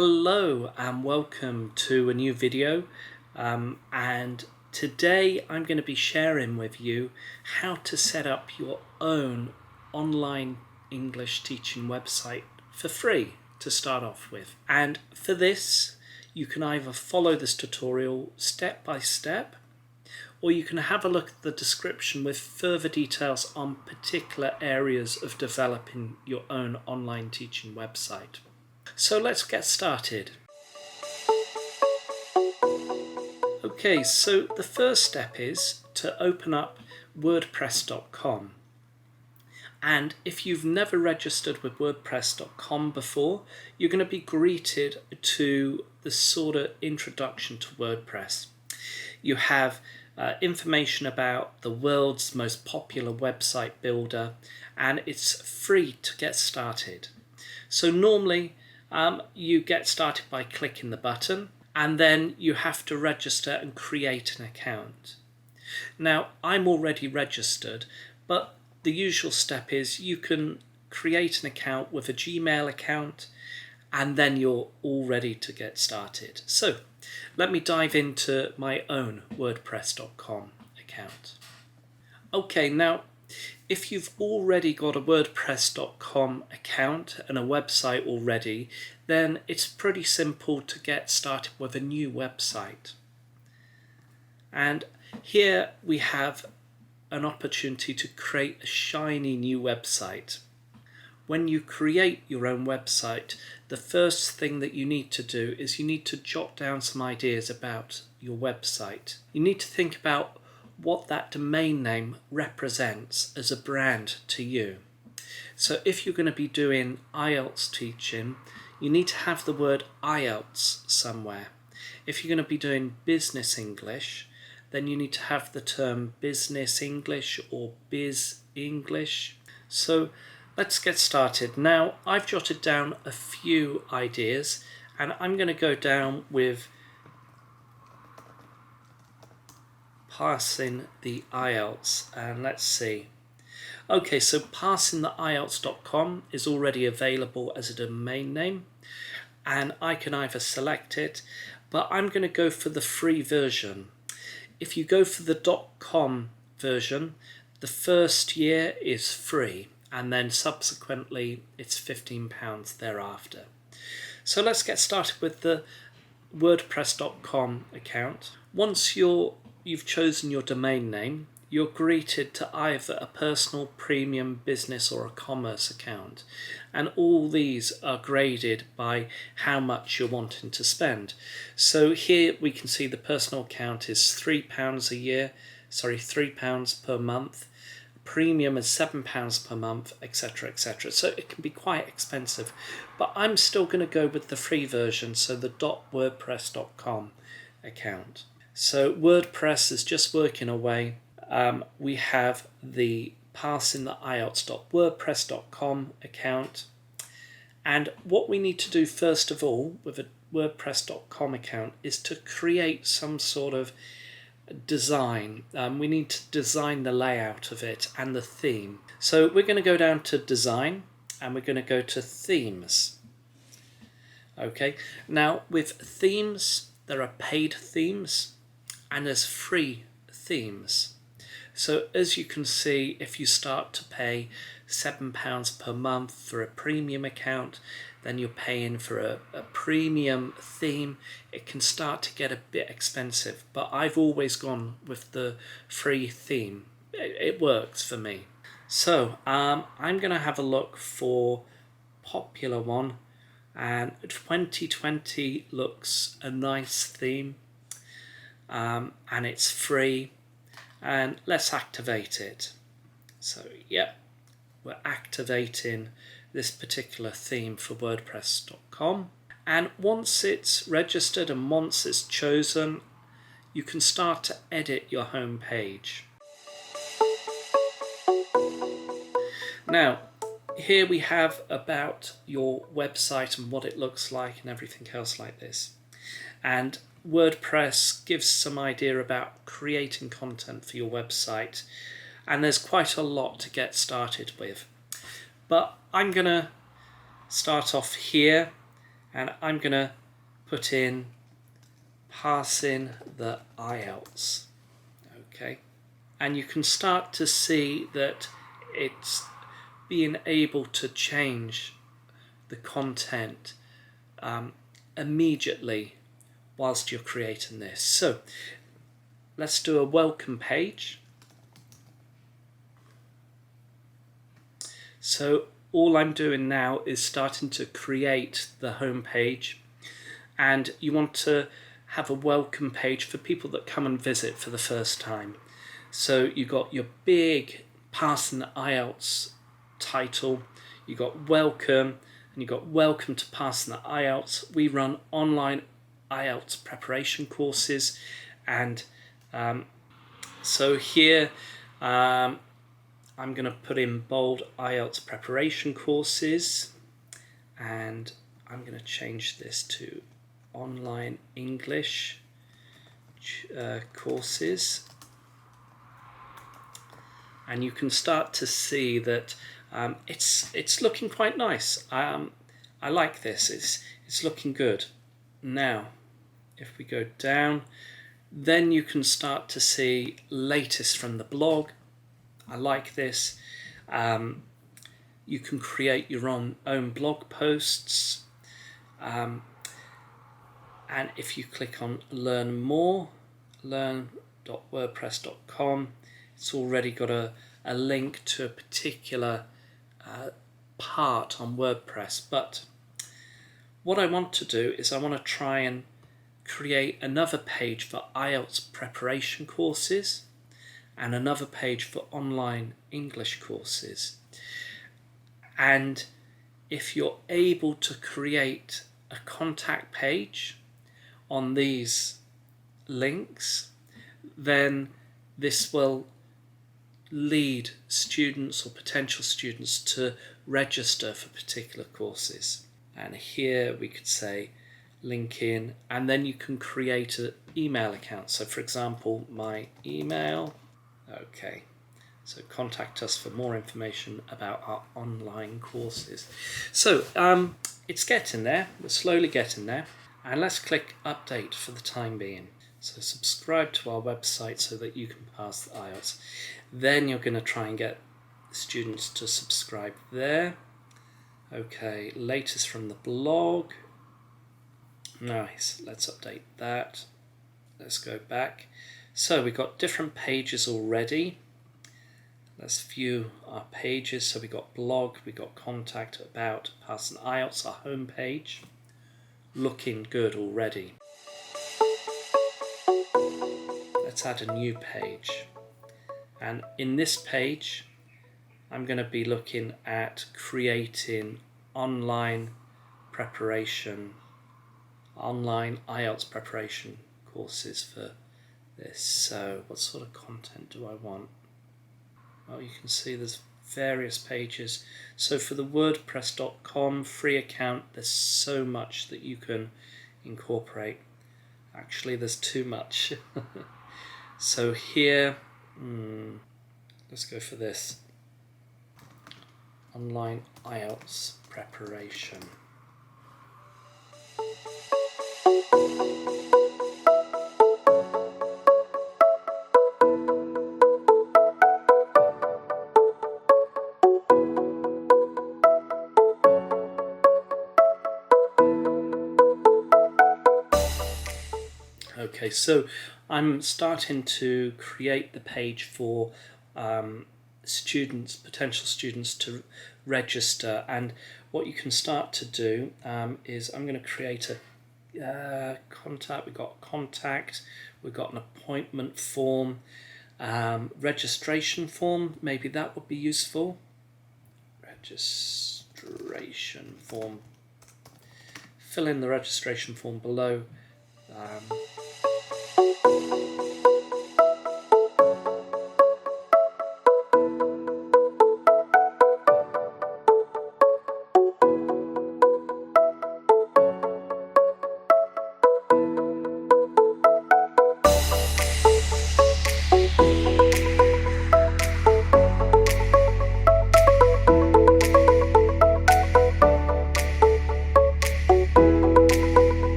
Hello and welcome to a new video, and today I'm going to be sharing with you how to set up your own online English teaching website for free to start off with. And for this you can either follow this tutorial step by step, or you can have a look at the description with further details on particular areas of developing your own online teaching website. So let's get started. Okay, so the first step is to open up wordpress.com. And if you've never registered with wordpress.com before, you're going to be greeted to the sort of introduction to WordPress. You have information about the world's most popular website builder, and it's free to get started. So normally you get started by clicking the button, and then you have to register and create an account. Now, I'm already registered, but the usual step is you can create an account with a Gmail account, and then you're all ready to get started. So let me dive into my own wordpress.com account. Okay, now if you've already got a wordpress.com account and a website already, then it's pretty simple to get started with a new website. And here we have an opportunity to create a shiny new website. When you create your own website, the first thing that you need to do is you need to jot down some ideas about your website. You need to think about what that domain name represents as a brand to you. So if you're going to be doing IELTS teaching, you need to have the word IELTS somewhere. If you're going to be doing business English, then you need to have the term business English or biz English. So let's get started. Now, I've jotted down a few ideas, and I'm going to go down with passing the IELTS, and let's see. Okay, so passingtheielts.com is already available as a domain name, and I can either select it, but I'm going to go for the free version. If you go for the .com version, the first year is free, and then subsequently it's £15 thereafter. So let's get started with the wordpress.com account. Once you've chosen your domain name, you're greeted to either a personal, premium, business or a commerce account, and all these are graded by how much you're wanting to spend. So here we can see the personal account is £3 a year, £3 per month, premium is £7 per month, etc, etc. So it can be quite expensive, but I'm still going to go with the free version, so the .wordpress.com account. So WordPress is just working away. We have the passingtheielts.wordpress.com account, and what we need to do first of all with a WordPress.com account is to create some sort of design. We need to design the layout of it and the theme. So we're going to go down to design, and we're going to go to themes. Okay, now with themes, there are paid themes and there's free themes. So as you can see, if you start to pay £7 per month for a premium account, then you're paying for a premium theme. It can start to get a bit expensive, but I've always gone with the free theme. It works for me. So I'm going to have a look for popular one, and 2020 looks a nice theme. And it's free, and let's activate it. So yeah, we're activating this particular theme for wordpress.com, and once it's registered and once it's chosen, you can start to edit your home page. Now here we have about your website and what it looks like and everything else like this, and WordPress gives some idea about creating content for your website, and there's quite a lot to get started with. But I'm going to start off here and I'm going to put in passing the IELTS. Okay, and you can start to see that it's being able to change the content immediately whilst you're creating this. So let's do a welcome page. So all I'm doing now is starting to create the home page, and you want to have a welcome page for people that come and visit for the first time. So you got your big Passing the IELTS title, you got welcome, and you got welcome to Passing the IELTS. We run online IELTS preparation courses, and so here I'm going to put in bold IELTS preparation courses, and I'm going to change this to online English courses. And you can start to see that it's looking quite nice. I like this. It's looking good. Now, if we go down, then you can start to see latest from the blog. I like this. You can create your own blog posts. And if you click on learn more, learn.wordpress.com, it's already got a link to a particular part on WordPress. But what I want to do is I want to try and create another page for IELTS preparation courses and another page for online English courses. And if you're able to create a contact page on these links, then this will lead students or potential students to register for particular courses. And here we could say link in, and then you can create an email account. So for example, my email. Okay, so contact us for more information about our online courses. So it's getting there, we're slowly getting there, and let's click update for the time being. So subscribe to our website so that you can pass the IELTS. Then you're going to try and get students to subscribe there. Okay, latest from the blog. Nice, let's update that. Let's go back. So we've got different pages already. Let's view our pages. So we got blog, we got contact, about, passing IELTS, our home page. Looking good already. Let's add a new page. And in this page, I'm going to be looking at creating online IELTS preparation courses for this. So what sort of content do I want? Well, you can see there's various pages. So for the wordpress.com free account, there's so much that you can incorporate. Actually, there's too much. So here, let's go for this. Online IELTS preparation. Okay, so I'm starting to create the page for potential students to register, and what you can start to do is I'm going to create a contact. We've got contact, we've got an appointment form, registration form, maybe that would be useful. Registration form. Fill in the registration form below.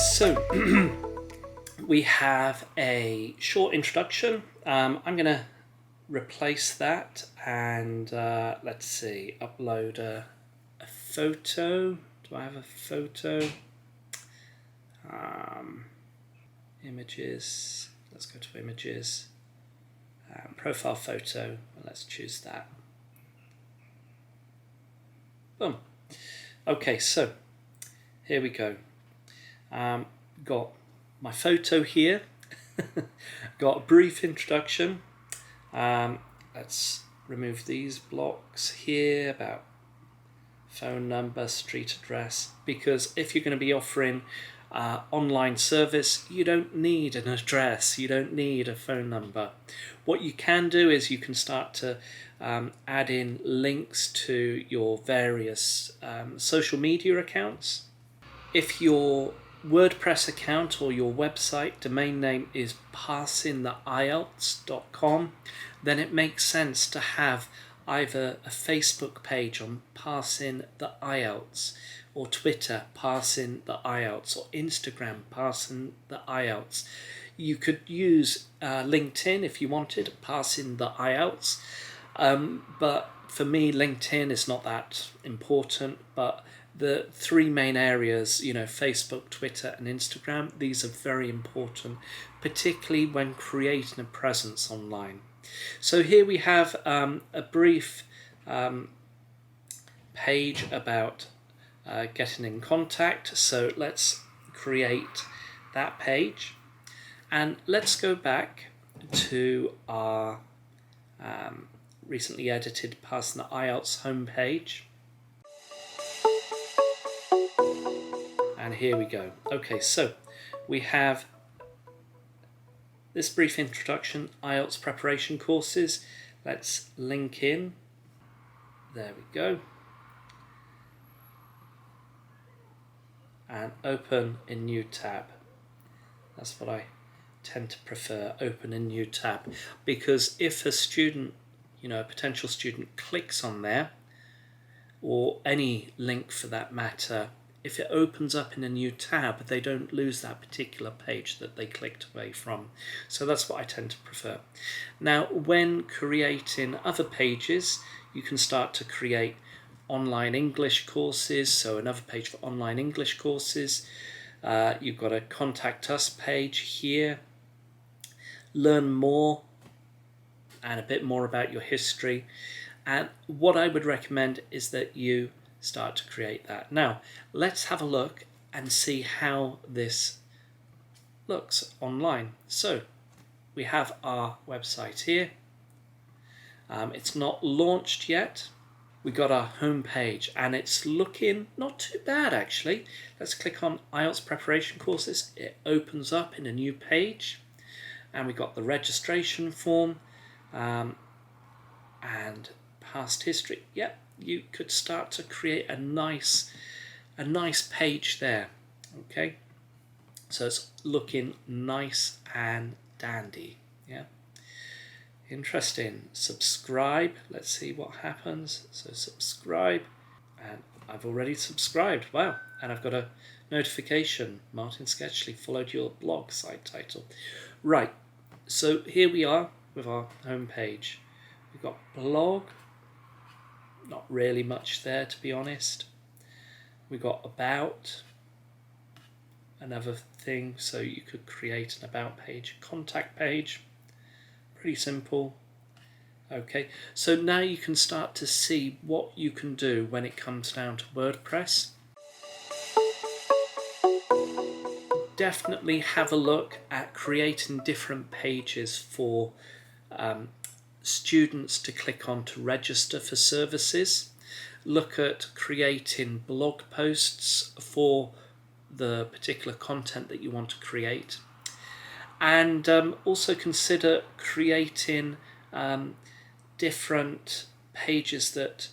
so we have a short introduction. I'm going to replace that and let's see, upload a photo. Do I have a photo? Images. Let's go to images. Profile photo. Let's choose that. Boom. Okay, so here we go. Got my photo here. Got a brief introduction. Let's remove these blocks here about phone number, street address, because if you're going to be offering online service, you don't need an address, you don't need a phone number. What you can do is you can start to add in links to your various social media accounts. If your WordPress account or your website domain name is passintheielts.com, then it makes sense to have either a Facebook page on Passin the IELTS, or Twitter Passin the IELTS, or Instagram Passin the IELTS. You could use LinkedIn if you wanted, Passin the IELTS, but for me LinkedIn is not that important. But the three main areas, Facebook, Twitter and Instagram, these are very important, particularly when creating a presence online. So here we have a brief page about getting in contact. So let's create that page, and let's go back to our recently edited Passin the IELTS homepage. And here we go. Okay, so we have this brief introduction, IELTS preparation courses. Let's link in. There we go. And open in new tab. That's what I tend to prefer, open in new tab, because if a student, a potential student clicks on there, or any link for that matter, if it opens up in a new tab, they don't lose that particular page that they clicked away from. So that's what I tend to prefer. Now, when creating other pages, you can start to create online English courses. So another page for online English courses. You've got a contact us page here. Learn more and a bit more about your history. And what I would recommend is that you start to create that. Now, let's have a look and see how this looks online. So we have our website here. It's not launched yet. We got our home page and it's looking not too bad actually. Let's click on IELTS preparation courses. It opens up in a new page, and we got the registration form and past history. Yep, you could start to create a nice page there. Okay, so it's looking nice and dandy. Yeah, interesting. Subscribe. Let's see what happens. So subscribe, and I've already subscribed. Wow. And I've got a notification. Martin Sketchley followed your blog site title. Right, so here we are with our home page. We've got blog. Not really much there, to be honest. We got about, another thing, so you could create an about page, contact page. Pretty simple. Okay, so now you can start to see what you can do when it comes down to WordPress. Definitely have a look at creating different pages for students to click on to register for services. Look at creating blog posts for the particular content that you want to create, and also consider creating different pages that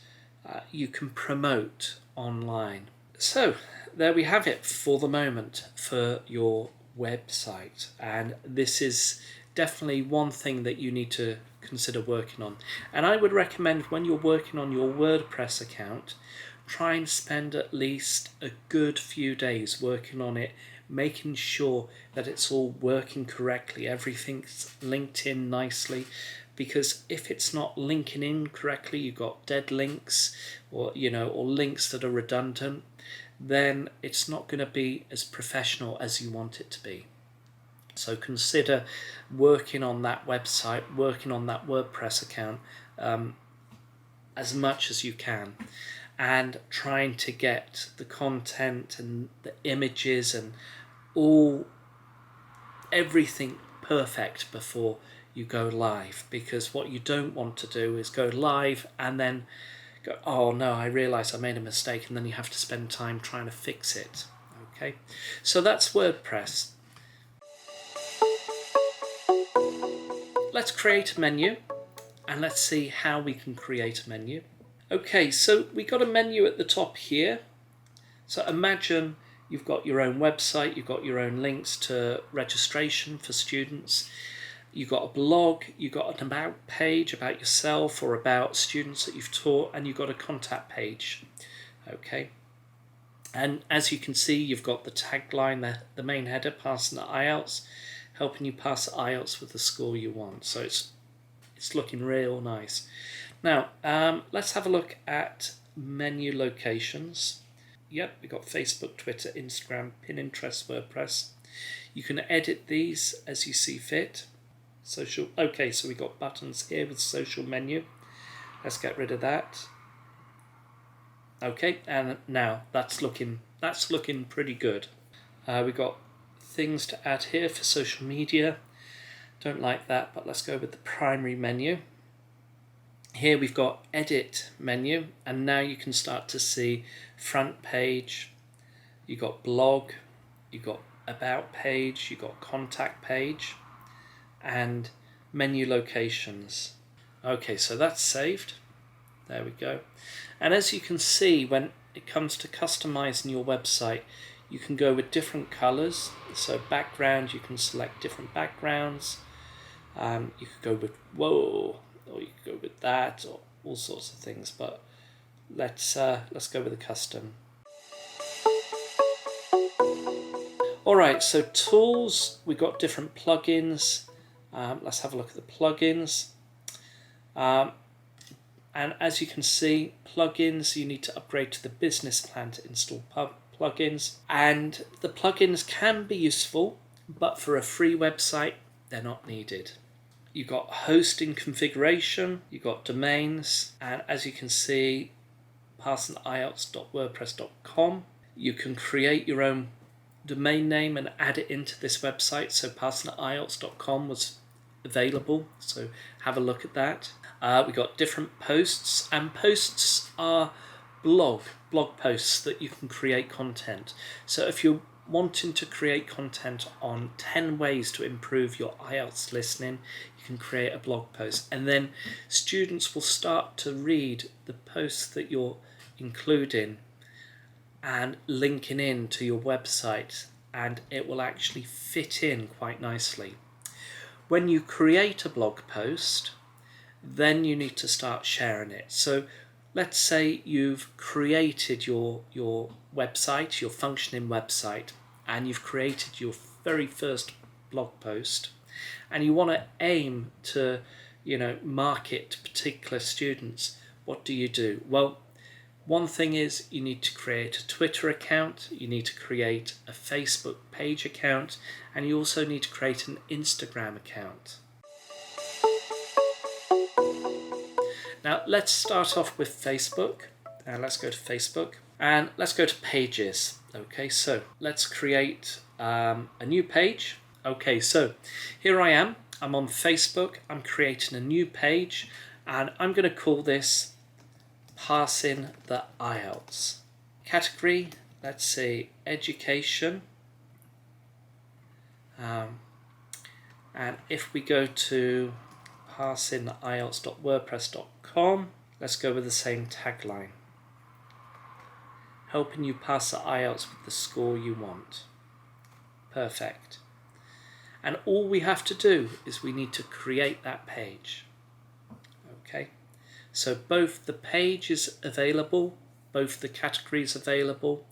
you can promote online. So there we have it for the moment for your website, and this is definitely one thing that you need to consider working on. And I would recommend, when you're working on your WordPress account, try and spend at least a good few days working on it making sure that it's all working correctly, everything's linked in nicely, because if it's not linking in correctly, you've got dead links, or or links that are redundant, then it's not going to be as professional as you want it to be. So consider working on that website, working on that WordPress account as much as you can, and trying to get the content and the images and everything perfect before you go live, because what you don't want to do is go live and then go, oh no, I realized I made a mistake, and then you have to spend time trying to fix it. Okay, so that's WordPress. Let's create a menu, and let's see how we can create a menu. Okay, so we got a menu at the top here. So imagine you've got your own website, you've got your own links to registration for students, you've got a blog, you've got an about page about yourself or about students that you've taught, and you've got a contact page. Okay, and as you can see, you've got the tagline, the main header, passing the IELTS, helping you pass the IELTS with the score you want. So it's looking real nice. Now let's have a look at menu locations. Yep, we've got Facebook, Twitter, Instagram, Pinterest, WordPress. You can edit these as you see fit. Social. Okay, so we've got buttons here with social menu. Let's get rid of that. Okay, and now that's looking pretty good. We've got things to add here for social media. Don't like that, but let's go with the primary menu. Here we've got edit menu, and now you can start to see front page, you've got blog, you've got about page, you've got contact page, and menu locations. Okay, so that's saved. There we go. And as you can see, when it comes to customizing your website, you can go with different colors. So background, you can select different backgrounds. You could go with whoa, or you could go with that, or all sorts of things. But let's go with the custom. All right, so tools, we've got different plugins. Let's have a look at the plugins. And as you can see, plugins, you need to upgrade to the business plan to install plugins. And the plugins can be useful, but for a free website, they're not needed. You've got hosting configuration, you've got domains, and as you can see, parsonielts.wordpress.com. You can create your own domain name and add it into this website. So parsonielts.com was available, so have a look at that. We got different posts, and posts are blog posts that you can create content. So if you're wanting to create content on 10 ways to improve your IELTS listening, you can create a blog post, and then students will start to read the posts that you're including and linking in to your website, and it will actually fit in quite nicely. When you create a blog post, then you need to start sharing it. So let's say you've created your website, your functioning website, and you've created your very first blog post, and you want to aim to market to particular students. What do? Well, one thing is you need to create a Twitter account, you need to create a Facebook page account, and you also need to create an Instagram account. Now let's start off with Facebook. Let's go to Facebook and let's go to pages. Okay, so let's create a new page. Okay, so here I am. I'm on Facebook. I'm creating a new page, and I'm going to call this Passing the IELTS. Category, let's see, education. And if we go to passingtheielts.wordpress.com, let's go with the same tagline. Helping you pass the IELTS with the score you want. Perfect. And all we have to do is we need to create that page. Okay. So both the page is available, both the categories available,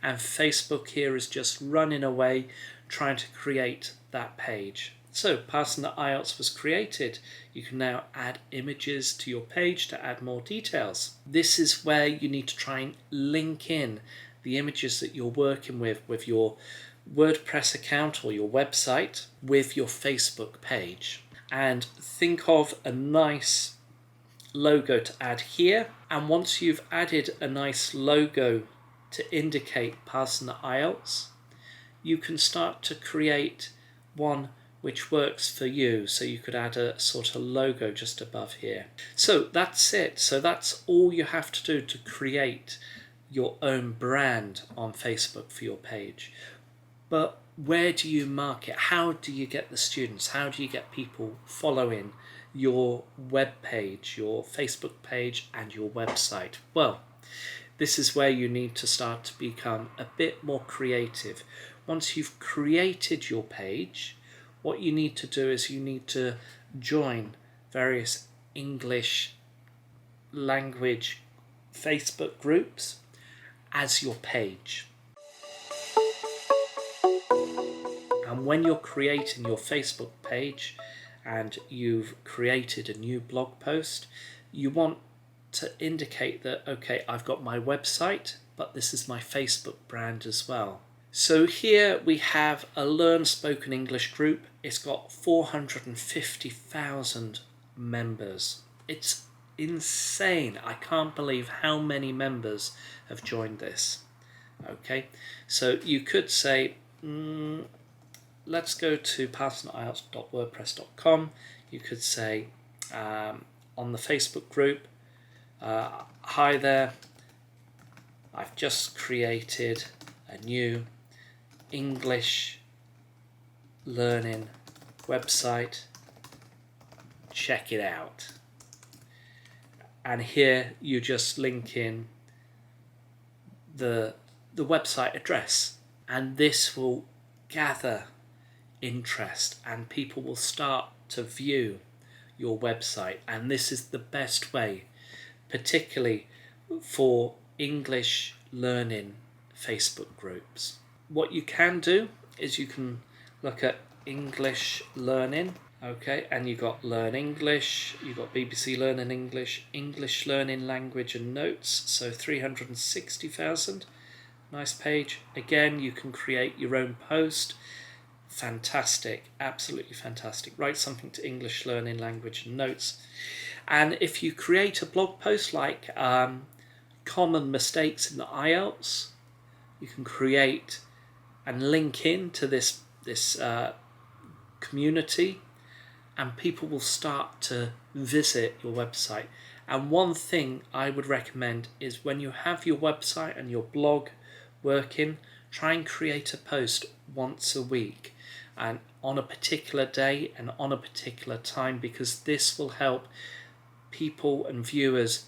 and Facebook here is just running away trying to create that page. So Passing the IELTS was created. You can now add images to your page to add more details. This is where you need to try and link in the images that you're working with your WordPress account or your website with your Facebook page. And think of a nice logo to add here. And once you've added a nice logo to indicate Passing the IELTS, you can start to create one which works for you. So you could add a sort of logo just above here. So that's it. So that's all you have to do to create your own brand on Facebook for your page. But where do you market? How do you get the students? How do you get people following your web page, your Facebook page and your website? Well, this is where you need to start to become a bit more creative. Once you've created your page, what you need to do is you need to join various English language Facebook groups as your page. And when you're creating your Facebook page and you've created a new blog post, you want to indicate that, okay, I've got my website, but this is my Facebook brand as well. So here we have a Learn Spoken English group. It's got 450,000 members. It's insane. I can't believe how many members have joined this. Okay, so you could say, let's go to passingtheielts.wordpress.com. You could say on the Facebook group, hi there, I've just created a new English learning website. Check it out. And here you just link in the website address, and this will gather interest and people will start to view your website. And this is the best way, particularly for English learning Facebook groups. What you can do is you can look at English learning, okay, and you got Learn English, you got BBC Learning English, English Learning Language and Notes, so 360,000. Nice page. Again, you can create your own post. Fantastic, absolutely fantastic. Write something to English Learning Language and Notes. And if you create a blog post like common mistakes in the IELTS, you can create and link in to this community, and people will start to visit your website. And one thing I would recommend is when you have your website and your blog working, try and create a post once a week and on a particular day and on a particular time, because this will help people and viewers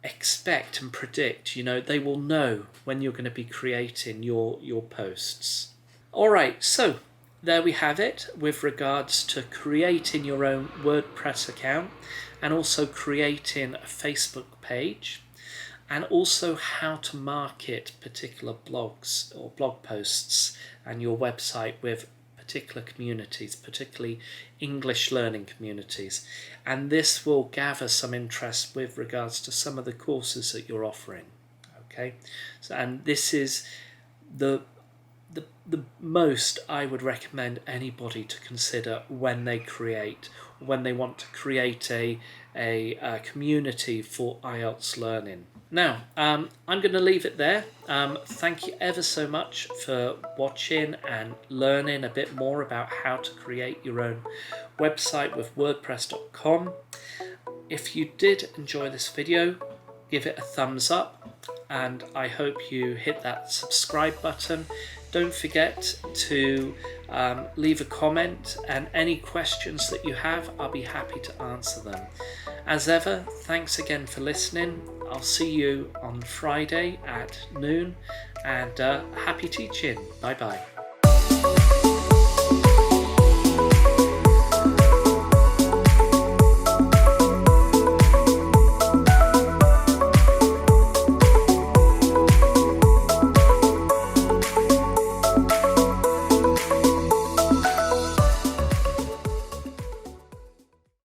expect and predict. They will know when you're going to be creating your posts. Alright, so there we have it with regards to creating your own WordPress account and also creating a Facebook page, and also how to market particular blogs or blog posts and your website with particular communities, particularly English learning communities. And this will gather some interest with regards to some of the courses that you're offering. Okay, so, and this is the most I would recommend anybody to consider when they want to create a community for IELTS learning. Now, I'm going to leave it there. Thank you ever so much for watching and learning a bit more about how to create your own website with WordPress.com. If you did enjoy this video, give it a thumbs up, and I hope you hit that subscribe button. Don't forget to leave a comment, and any questions that you have, I'll be happy to answer them. As ever, thanks again for listening. I'll see you on Friday at noon, and happy teaching. Bye bye.